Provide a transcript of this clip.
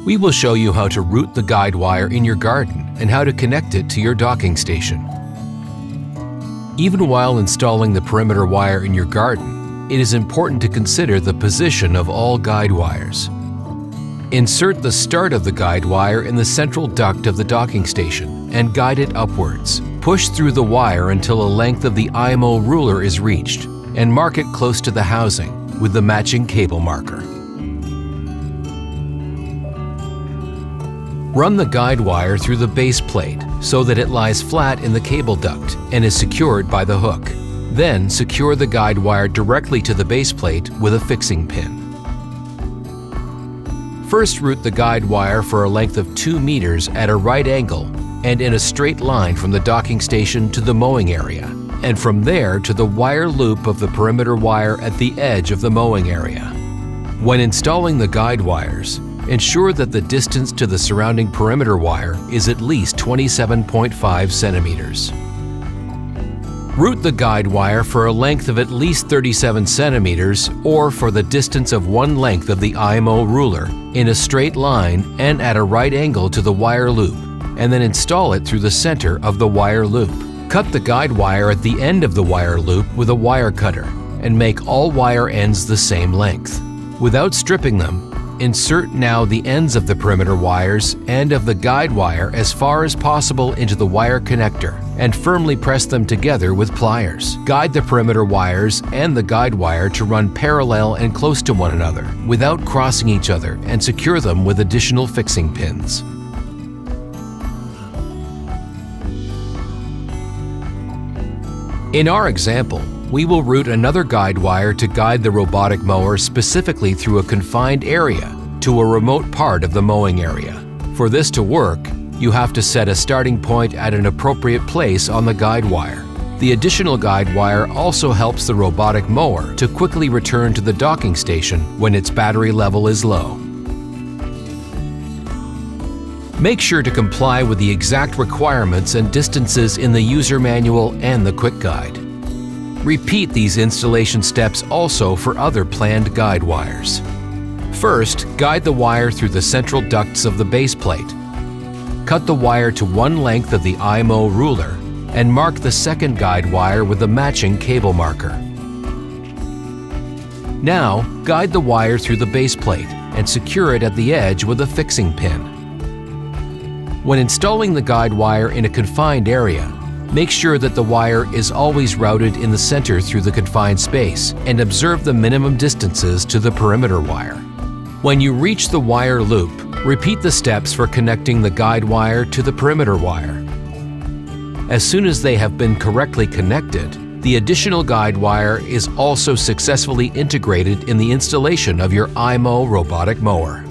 We will show you how to route the guide wire in your garden and how to connect it to your docking station. Even while installing the perimeter wire in your garden, it is important to consider the position of all guide wires. Insert the start of the guide wire in the central duct of the docking station and guide it upwards. Push through the wire until a length of the IMO ruler is reached and mark it close to the housing with the matching cable marker. Run the guide wire through the base plate so that it lies flat in the cable duct and is secured by the hook. Then secure the guide wire directly to the base plate with a fixing pin. First, route the guide wire for a length of 2 meters at a right angle and in a straight line from the docking station to the mowing area, and from there to the wire loop of the perimeter wire at the edge of the mowing area. When installing the guide wires, ensure that the distance to the surrounding perimeter wire is at least 27.5 centimeters. Route the guide wire for a length of at least 37 centimeters or for the distance of 1 length of the IMO ruler in a straight line and at a right angle to the wire loop, and then install it through the center of the wire loop. Cut the guide wire at the end of the wire loop with a wire cutter and make all wire ends the same length. Without stripping them, insert now the ends of the perimeter wires and of the guide wire as far as possible into the wire connector and firmly press them together with pliers. Guide the perimeter wires and the guide wire to run parallel and close to one another without crossing each other and secure them with additional fixing pins. In our example, we will route another guide wire to guide the robotic mower specifically through a confined area to a remote part of the mowing area. For this to work, you have to set a starting point at an appropriate place on the guide wire. The additional guide wire also helps the robotic mower to quickly return to the docking station when its battery level is low. Make sure to comply with the exact requirements and distances in the user manual and the quick guide. Repeat these installation steps also for other planned guide wires. First, guide the wire through the central ducts of the base plate. Cut the wire to 1 length of the IMO ruler and mark the second guide wire with a matching cable marker. Now, guide the wire through the base plate and secure it at the edge with a fixing pin. When installing the guide wire in a confined area, make sure that the wire is always routed in the center through the confined space and observe the minimum distances to the perimeter wire. When you reach the wire loop, repeat the steps for connecting the guide wire to the perimeter wire. As soon as they have been correctly connected, the additional guide wire is also successfully integrated in the installation of your IMO robotic mower.